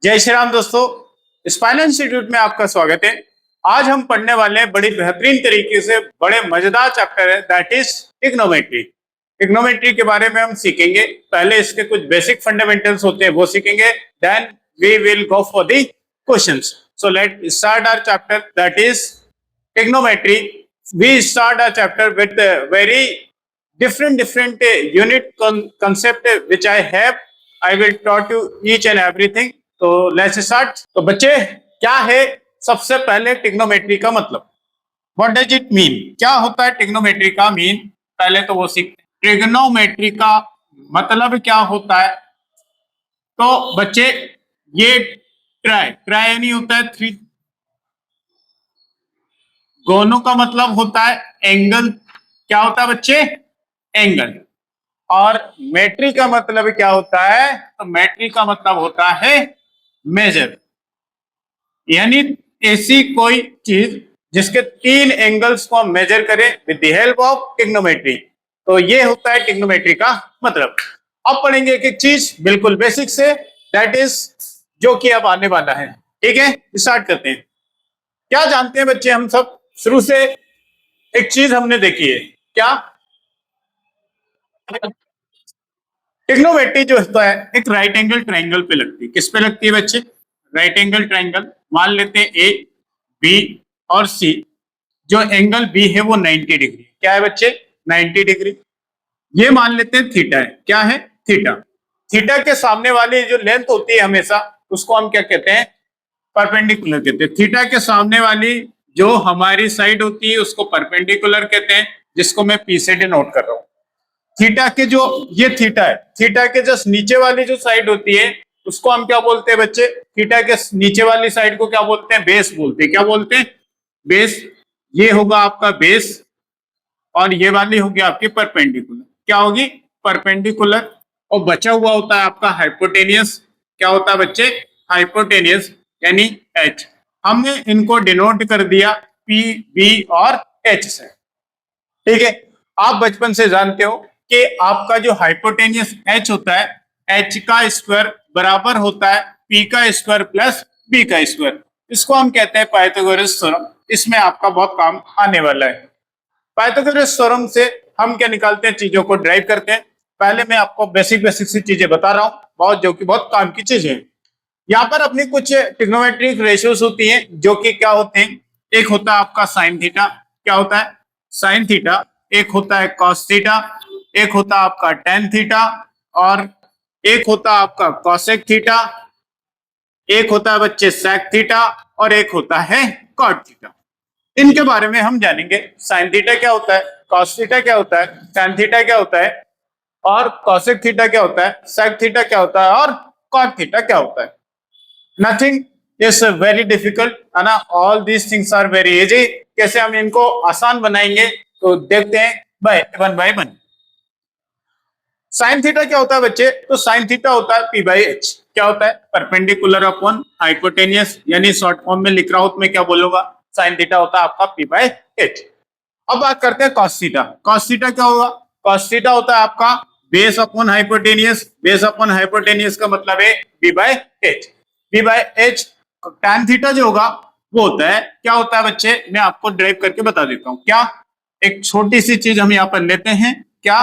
जय श्री राम दोस्तों, spinal institute में आपका स्वागत है। आज हम पढ़ने वाले हैं बड़ी बेहतरीन तरीके से बड़े मजेदार चैप्टर है दैट इज ट्रिग्नोमेट्री। ट्रिग्नोमेट्री के बारे में हम सीखेंगे। पहले इसके कुछ बेसिक फंडामेंटल्स होते हैं वो सीखेंगे, then we will go for the questions. So let start our chapter that is trigonometry. We start our chapter with very different unit concept which I will taught you each and everything. तो let's start. तो बच्चे, क्या है सबसे पहले trigonometry का मतलब, what does it mean, क्या होता है ट्रिग्नोमेट्री का मीन, पहले तो वो सीखते हैं। ट्रिग्नोमेट्री का मतलब क्या होता है। तो बच्चे, ये ट्राई नहीं होता है थ्री, गोनों का मतलब होता है एंगल। क्या होता है बच्चे? एंगल। और मेट्री का मतलब क्या होता है? तो मेट्री का मतलब होता है मेजर, यानी ऐसी कोई चीज जिसके तीन एंगल्स को हम मेजर करें with the help of trigonometry. तो ये होता है ट्रिग्नोमेट्री का मतलब। अब पढ़ेंगे एक एक चीज बिल्कुल बेसिक से, दैट इज जो कि अब आने वाला है। ठीक है, स्टार्ट करते हैं। क्या जानते हैं बच्चे हम सब? शुरू से एक चीज हमने देखी है, क्या? ट्रिग्नोमेट्री जो होता है एक राइट एंगल ट्रायंगल पे लगती है। किस पे लगती है बच्चे? Right angle triangle. मान लेते हैं ए, बी और सी। जो एंगल बी है वो 90 डिग्री। क्या है बच्चे? 90 डिग्री। ये मान लेते हैं थीटा है। क्या है? थीटा। थीटा के सामने वाली जो लेंथ होती है हमेशा, उसको हम क्या कहते हैं? परपेंडिकुलर कहते हैं। थीटा के सामने वाली जो हमारी साइड होती है उसको परपेंडिकुलर कहते हैं, जिसको मैं पी से डिनोट कर रहा हूं। थीटा के जो ये थीटा है, थीटा के जस्ट नीचे वाली जो साइड होती है उसको हम क्या बोलते हैं बच्चे? थीटा के नीचे वाली साइड को क्या बोलते हैं? बेस बोलते हैं। क्या बोलते हैं? बेस। ये होगा आपका बेस और ये वाली होगी आपकी परपेंडिकुलर। क्या होगी? परपेंडिकुलर। और बचा हुआ होता है आपका हाइपोटेनियस। क्या होता है बच्चे? हाइपोटेनियस यानी एच। हमने इनको डिनोट कर दिया पी, बी और एच से। ठीक है, आप बचपन से जानते हो कि आपका जो हाइपोटेनियस एच होता है, एच का स्क्वायर बराबर होता है पी का स्क्वायर प्लस बी का स्क्वायर। इसको हम कहते हैं पाइथागोरस थ्योरम। इसमें आपका बहुत काम आने वाला है। पाइथागोरस थ्योरम से हम क्या निकालते हैं? चीजों को ड्राइव करते हैं। पहले मैं आपको बेसिक सी चीजें बता रहा हूं, बहुत जो कि बहुत काम की चीजें हैं। यहाँ पर अपनी कुछ ट्रिग्नोमेट्रिक रेशियोज होती हैं जो कि क्या होते हैं। एक होता है आपका साइन थीटा। क्या होता है? Sine theta. एक होता है कॉस थीटा, एक होता है आपका टेन थीटा, और एक होता है आपका कॉसेक थीटा, एक होता है बच्चे सेक थीटा, और एक होता है कॉट थीटा। इनके बारे में हम जानेंगे। साइन थीटा क्या होता है, कॉस थीटा क्या होता है, टेन थीटा क्या होता है, और कॉसेक थीटा क्या होता है, सेक थीटा क्या होता है, और कॉट थीटा क्या होता है। नथिंग इज वेरी डिफिकल्ट, है ना। All these things are very easy. कैसे हम इनको आसान बनाएंगे तो देखते हैं one by one. Sine theta क्या होता है बच्चे? तो साइन थीटा होता है पी बाई एच। क्या होता है? परपेंडिकुलर अपॉन हाइपोटेनियस, यानी शॉर्ट फॉर्म में लिख रहा हूं तो मैं क्या बोलूंगा? साइन थीटा होता है आपका पी बाई एच। अब बात करते हैं कॉस थीटा। कॉस थीटा क्या होगा? कॉस थीटा होता है आपका base upon hypotenuse. Base upon hypotenuse का मतलब है B by H. B by H. Tan theta जो होगा वो होता है, क्या होता है बच्चे? मैं आपको ड्राइव करके बता देता हूं। क्या? एक छोटी सी चीज हम यहाँ पर लेते हैं, क्या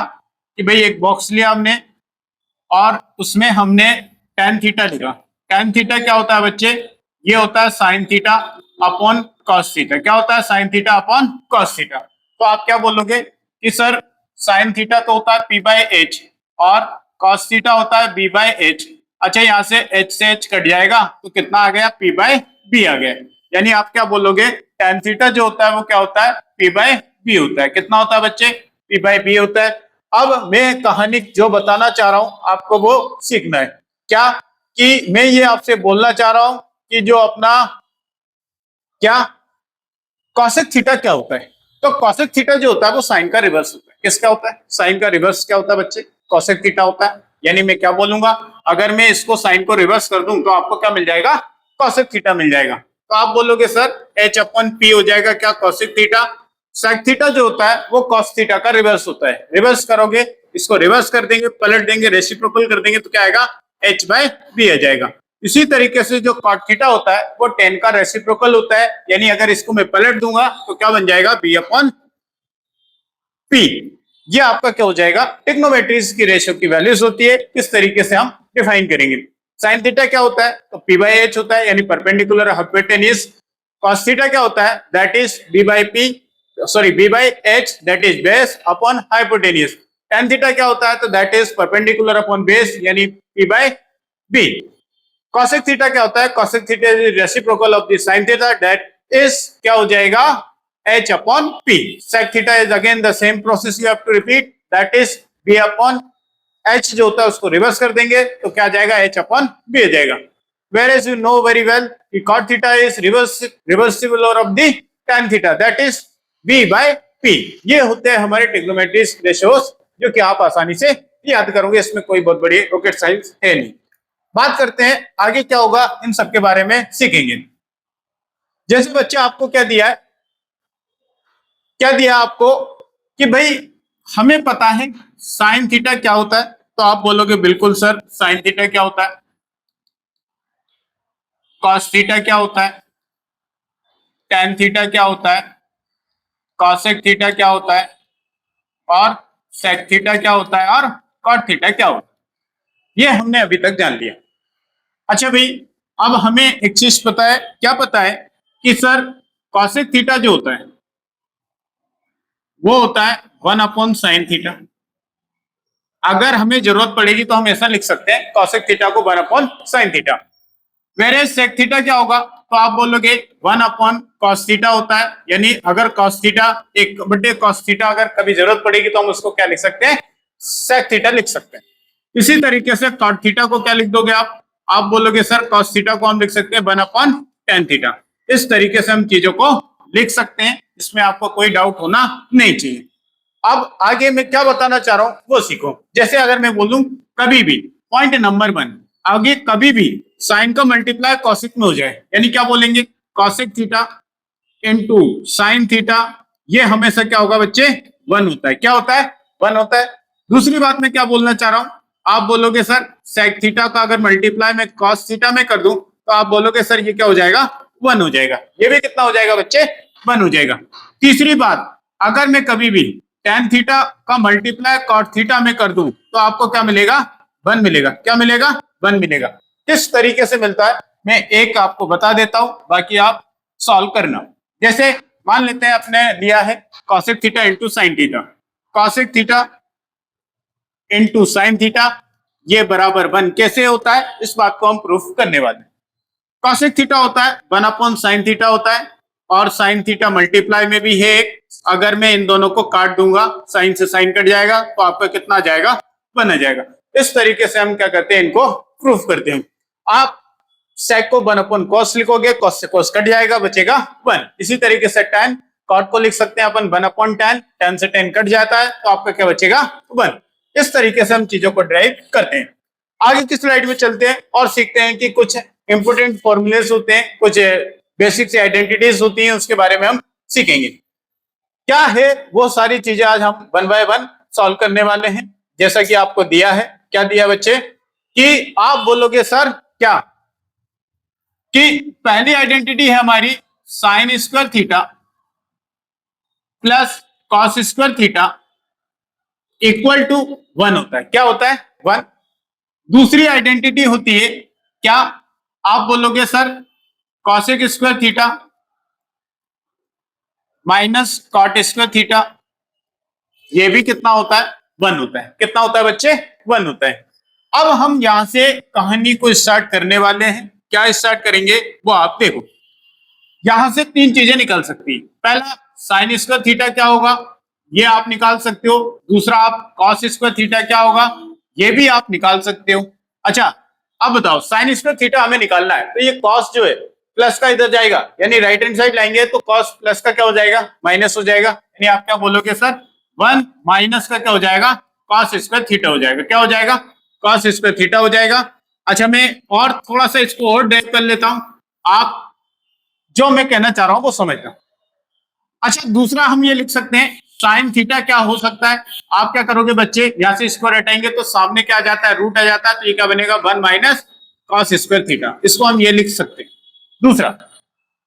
कि भाई एक बॉक्स लिया हमने और उसमें हमने टैन थीटा लिखा। टैन थीटा क्या होता है बच्चे? ये होता है sine theta upon cos theta. क्या होता है? Sine theta upon cos theta. तो आप क्या बोलोगे कि सर साइन थीटा तो होता है पी बाई एच और कॉस थीटा होता है बी बाई एच। अच्छा, यहाँ से एच कट जाएगा तो कितना आ गया? पी बाई बी आ गया। यानी आप क्या बोलोगे? टैन थीटा जो होता है वो क्या होता है? पी बाई बी होता है। कितना होता है बच्चे? पी बाई बी होता है। अब मैं कहानी जो बताना चाह रहा हूं आपको वो सीखना है। क्या कि मैं ये आपसे बोलना चाह रहा हूं कि जो अपना क्या कॉसेक थीटा क्या होता है? तो कॉसेक थीटा जो होता है वो साइन का रिवर्स होता है। किसका होता है? साइन का रिवर्स क्या होता है बच्चे? कॉसेक थीटा होता है। यानी मैं क्या बोलूंगा, अगर मैं इसको साइन को रिवर्स कर दूं तो आपको क्या मिल जाएगा? कॉसेक थीटा मिल जाएगा। तो आप बोलोगे सर एच अपन पी हो जाएगा क्या? Cosec theta. सेक थीटा जो होता है वो कॉस थीटा का रिवर्स होता है। रिवर्स करोगे, इसको रिवर्स कर देंगे, पलट देंगे, रेसिप्रोकल कर देंगे तो क्या आएगा? एच बाय बी आ जाएगा। इसी तरीके से जो कॉट थीटा होता है वो tan का रेसिप्रोकल होता है, यानी अगर इसको मैं पलट दूंगा तो क्या बन जाएगा, b अपॉन p। ये आपका क्या हो जाएगा, ट्रिग्नोमेट्रीज की रेशियो की वैल्यूज होती है, किस तरीके से हम डिफाइन करेंगे। साइन थीटा क्या होता है, तो p बाई एच होता है, यानी परपेंडिकुलर हाइपोटेन्यूज। कॉस थीटा क्या होता है, that is b by H, that is base upon hypotenuse. tan theta क्या होता है, तो that is perpendicular upon base, यानी p by b। cosec theta क्या होता है, cosec theta is reciprocal of the sin theta, that is क्या हो जाएगा, h upon p। sec theta is again the same process you have to repeat, that is b upon h जो होता है उसको रिवर्स कर देंगे तो क्या जाएगा, h upon b आ जाएगा। Whereas you know very well कि cot theta is reversible of the tan theta, that is b by p। ये होते हैं हमारे ट्रिग्नोमेट्री रेशियोज जो कि आप आसानी से याद करोगे, इसमें कोई बहुत बड़ी रॉकेट साइंस है नहीं। बात करते हैं आगे क्या होगा, इन सब के बारे में सीखेंगे। जैसे बच्चे आपको क्या दिया है, क्या दिया आपको कि भाई हमें पता है साइन थीटा क्या होता है, तो आप बोलोगे बिल्कुल सर साइन थीटा क्या होता है, कॉस थीटा क्या होता है, टैन थीटा क्या होता है, कॉसेक थीटा क्या होता है, और सेक थीटा क्या होता है, और कॉट थीटा क्या होता है। ये हमने अभी तक जान लिया। अच्छा भाई, अब हमें एक चीज पता है, क्या पता है कि सर कॉसेक थीटा जो होता है वो होता है 1 अपॉन साइन थीटा। अगर हमें जरूरत पड़ेगी तो हम ऐसा लिख सकते हैं कॉसेक थीटा को 1 upon sine theta. वेरेज sec theta क्या होगा, तो आप बोलोगे 1 अपॉन कॉस थीटा होता है, यानी अगर कॉस थीटा एक बटे कॉस थीटा अगर कभी जरूरत पड़ेगी तो हम उसको क्या लिख सकते हैं, सेक थीटा लिख सकते हैं। इसी तरीके से कॉट थीटा को क्या लिख दोगे आप बोलोगे सर कॉस थीटा को हम लिख सकते हैं 1 अपॉन टेन थीटा। इस तरीके से हम चीजों को लिख सकते हैं, इसमें आपको कोई डाउट होना नहीं चाहिए। अब आगे मैं क्या बताना चाह रहा हूं वो सीखो। जैसे अगर मैं बोलूं कभी भी पॉइंट नंबर 1 आगे कभी भी साइन का मल्टीप्लाई कॉसिक में हो जाए, यानी क्या बोलेंगे, cosec theta into sine theta, ये हमेशा क्या होगा बच्चे, 1 होता है। क्या होता है, 1 होता है। दूसरी बात मैं क्या बोलना चाह रहा हूं, आप बोलोगे सर सेक थीटा का अगर मल्टीप्लाई मैं कॉस थीटा में कर दूं तो आप बोलोगे सर ये क्या हो जाएगा, 1 हो जाएगा। ये भी कितना हो जाएगा बच्चे, 1 हो जाएगा। तीसरी बात, अगर मैं कभी भी tan थीटा का मल्टीप्लाई कॉट थीटा में कर दूं तो आपको क्या मिलेगा, 1 मिलेगा। क्या मिलेगा, 1 मिलेगा। किस तरीके से मिलता है मैं एक आपको बता देता हूं, बाकी आप सॉल्व करना। जैसे मान लेते हैं आपने लिया है cosec theta into sine theta, cosec theta into sine theta ये बराबर 1 कैसे होता है, इस बात को हम प्रूफ करने वाले हैं। कॉसेक थीटा होता है 1 अपॉन साइन थीटा होता है, और साइन थीटा मल्टीप्लाई में भी है एक। अगर मैं इन दोनों को काट दूंगा, साइन से साइन कट जाएगा तो आपका कितना आ जाएगा, 1 आ जाएगा। इस तरीके से हम क्या करते हैं, इनको प्रूफ करते हैं। आप सेक को 1 अपॉन कॉस लिखोगे, कॉस से कॉस कट जाएगा, बचेगा 1। इसी तरीके से टैन कॉट को लिख सकते हैं अपन 1 अपॉन टैन, टैन से टैन कट जाता है तो आपका क्या बचेगा, 1। इस तरीके से हम चीजों को ड्राइव करते हैं। आगे की स्लाइड में चलते हैं और सीखते हैं कि कुछ इंपोर्टेंट फॉर्मूलेस होते हैं, कुछ बेसिक आइडेंटिटीज होती हैं, उसके बारे में हम सीखेंगे। क्या है वो सारी चीजें आज हम 1 बाय 1 सॉल्व करने वाले हैं। जैसा कि आपको दिया है, क्या दिया बच्चे, कि आप बोलोगे सर क्या, कि पहली आइडेंटिटी है हमारी sine square theta plus cos square theta equal to 1 होता है। क्या होता है, 1। दूसरी आइडेंटिटी होती है क्या, आप बोलोगे sir cosec square theta minus cot square theta, ये भी कितना होता है, 1 होता है। कितना होता है बच्चे, 1 होता है। अब हम यहां से कहानी को स्टार्ट करने वाले हैं। क्या स्टार्ट करेंगे वो आप देखो। यहां से 3 चीजें निकल सकती है। पहला साइन स्क्वायर थीटा क्या होगा, ये आप निकाल सकते हो। दूसरा आप कॉस स्क्वायर थीटा क्या होगा, ये भी आप निकाल सकते हो। अच्छा अब बताओ, साइन स्क्वायर थीटा हमें निकालना है, तो ये कॉस जो है प्लस का इधर जाएगा, यानी राइट हैंड साइड लाएंगे तो कॉस प्लस का क्या हो जाएगा, माइनस हो जाएगा। यानी आप क्या बोलोगे सर, 1 माइनस का क्या हो जाएगा, कॉस स्क्वायर थीटा हो जाएगा। क्या हो जाएगा, कॉस स्क्वायर थीटा हो जाएगा। अच्छा मैं और थोड़ा सा इसको और ड्राइव कर लेता हूं, आप जो मैं कहना चाह रहा हूं वो समझना। अच्छा दूसरा हम ये लिख सकते हैं साइन थीटा क्या हो सकता है। आप क्या करोगे बच्चे, यहां से स्क्वायर हटाएंगे तो सामने क्या आ जाता है, रूट आ जाता है, तो ये क्या बनेगा, 1 माइनस कॉस स्क्वायर थीटा, इसको हम ये लिख सकते हैं। दूसरा,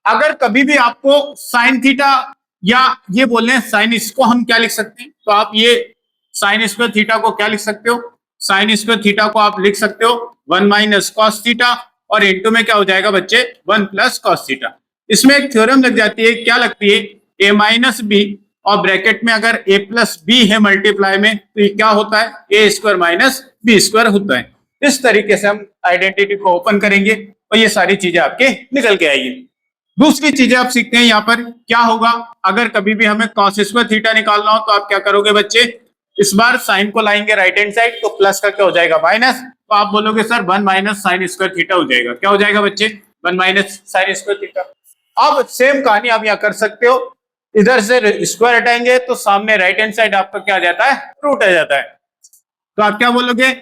अगर कभी भी आपको साइन थीटा या ये बोले साइन, इसको हम क्या लिख सकते हैं, तो आप ये साइन स्क्वायर थीटा को क्या लिख सकते हो, साइन स्क्वायर थीटा को आप लिख सकते हो 1 माइनस कॉस थीटा, और इनटू में क्या हो जाएगा बच्चे 1 प्लस कॉस थीटा। इसमें एक थ्योरम लग जाती है, क्या लगती है, ए माइनस बी और ब्रैकेट में अगर ए प्लस बी है मल्टीप्लाई में, तो ये क्या होता है, ए स्क्वायर माइनस बी स्क्वायर होता है। इस तरीके से हम आइडेंटिटी को ओपन करेंगे और ये सारी चीजें आपके निकल के आएगी। दूसरी चीजें आप सीखते हैं, यहाँ पर क्या होगा, अगर कभी भी हमें कॉस स्क्वायर थीटा निकालना हो तो आप क्या करोगे बच्चे, इस बार साइन को लाएंगे राइट हैंड साइड, तो प्लस का क्या हो जाएगा माइनस, तो आप बोलोगे sir 1 minus sign square theta हो जाएगा। क्या हो जाएगा बच्चे, 1 माइनस साइन स्क्वायर थीटा। अब सेम कहानी आप यहाँ कर सकते हो, इधर से स्क्वायर हटाएंगे तो सामने राइट हैंड साइड आपका क्या आ जाता है, रूट आ जाता है। तो आप क्या बोलोगे,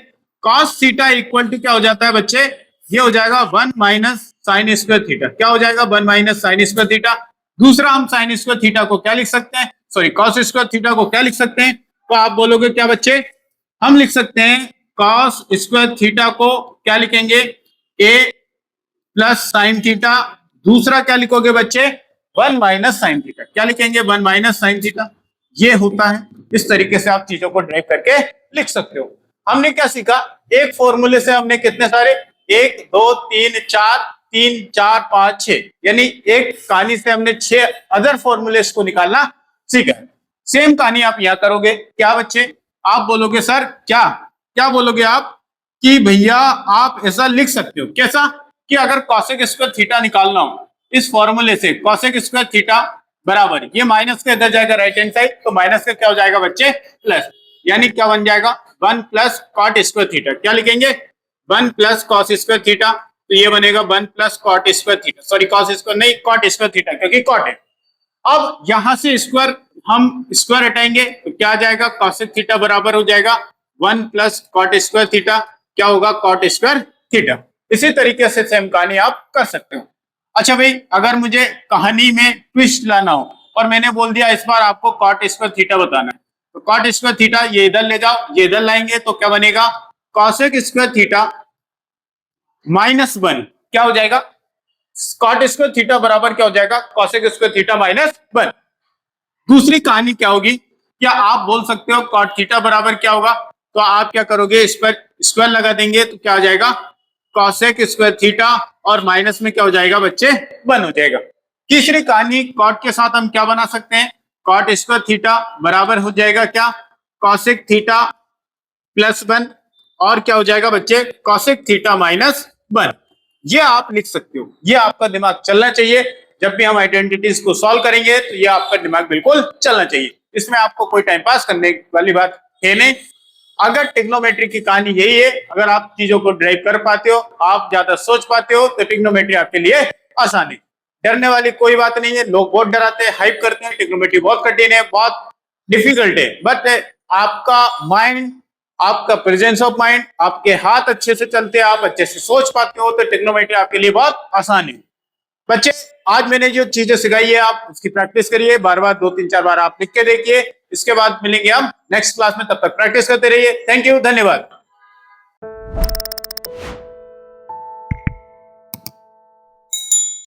कॉस थीटा इक्वल टू क्या हो जाता है बच्चे, ये हो जाएगा 1 माइनस साइन स्क्वायर थीटा। क्या हो जाएगा, 1 माइनस साइन स्क्वायर थीटा। दूसरा, हम साइन स्क्वायर थीटा को क्या लिख सकते हैं, सॉरी कॉस स्क्वायर थीटा को क्या लिख सकते हैं, तो आप बोलोगे क्या बच्चे, हम लिख सकते हैं कॉस स्क्वायर थीटा को क्या लिखेंगे, ए प्लस साइन थीटा। दूसरा क्या लिखोगे बच्चे, 1 माइनस साइन थीटा। क्या लिखेंगे, 1 माइनस साइन थीटा। ये होता है, इस तरीके से आप चीजों को ड्राइव करके लिख सकते हो। हमने क्या सीखा, एक फॉर्मूले से हमने कितने सारे, 1 2 3 4 3 4 5 6, यानी एक कहानी से हमने 6 अदर फॉर्मूलेस को निकालना सीखा। सेम कहानी आप यहां करोगे। क्या बच्चे, आप बोलोगे सर क्या क्या बोलोगे आप, कि भैया आप ऐसा लिख सकते हो, कैसा, कि अगर कॉसेक स्क्वायर थीटा निकालना हो इस फॉर्मूले से, कॉसेक स्क्वायर थीटा बराबर, ये माइनस का इधर जाएगा राइट हैंड साइड, तो माइनस का क्या हो जाएगा बच्चे प्लस, यानी क्या बन जाएगा 1 प्लस कॉट स्क्वायर थीटा। क्या लिखेंगे, 1 प्लस कॉस स्क्वायर थीटा, तो ये बनेगा 1 plus cot square theta, sorry cos square नहीं, कॉट स्क्वायर थीटा, क्योंकि कॉट है। अब यहां से स्क्वायर, हम स्क्वायर हटाएंगे तो क्या आ जाएगा, कॉसेक थीटा बराबर हो जाएगा 1 प्लस कॉट स्क्वायर थीटा, क्या होगा कॉट स्क्वायर थीटा। इसी तरीके से सेम कहानी आप कर सकते हो। अच्छा भाई, अगर मुझे कहानी में ट्विस्ट लाना हो और मैंने बोल दिया इस बार आपको कॉट स्क्वायर थीटा बताना है, तो कॉट स्क्वायर थीटा ये इधर ले जाओ, ये इधर लाएंगे तो क्या बनेगा, कॉसेक स्क्वायर थीटा माइनस 1, क्या हो जाएगा, कॉट स्क्वायर थीटा बराबर क्या हो जाएगा, कॉसेक स्क्वायर थीटा माइनस 1। दूसरी कहानी क्या होगी, क्या आप बोल सकते हो कॉट थीटा बराबर क्या होगा, तो आप क्या करोगे, इस पर स्क्वायर लगा देंगे तो क्या हो जाएगा, कॉसेक स्क्वायर थीटा, और माइनस में क्या हो जाएगा बच्चे 1 हो जाएगा। तीसरी कहानी, कॉट के साथ हम क्या बना सकते हैं, कॉट स्क्वायर थीटा बराबर हो जाएगा क्या, कॉसेक थीटा प्लस 1, और क्या हो जाएगा बच्चे, कॉसेक थीटा माइनस 1। ये आप लिख सकते हो, ये आपका दिमाग चलना चाहिए। जब भी हम आइडेंटिटीज को सॉल्व करेंगे तो ये आपका दिमाग बिल्कुल चलना चाहिए, इसमें आपको कोई टाइम पास करने वाली बात है नहीं। अगर ट्रिग्नोमेट्री की कहानी यही है, अगर आप चीजों को ड्राइव कर पाते हो, आप ज्यादा सोच पाते हो, तो ट्रिग्नोमेट्री आपके लिए आसान है। डरने वाली कोई बात नहीं है। लोग बहुत डराते हैं, हाइप करते हैं, ट्रिग्नोमेट्री बहुत कठिन है, बहुत डिफिकल्ट है, बट आपका माइंड, आपका प्रेजेंस ऑफ माइंड, आपके हाथ अच्छे से चलते हैं, आप अच्छे से सोच पाते हो, तो ट्रिग्नोमेट्री आपके लिए बहुत आसान है। बच्चे, आज मैंने जो चीजें सिखाई है आप उसकी प्रैक्टिस करिए, बार बार 2-3-4 बार आप लिख के देखिए। इसके बाद मिलेंगे हम नेक्स्ट क्लास में, तब तक प्रैक्टिस करते रहिए। थैंक यू, धन्यवाद।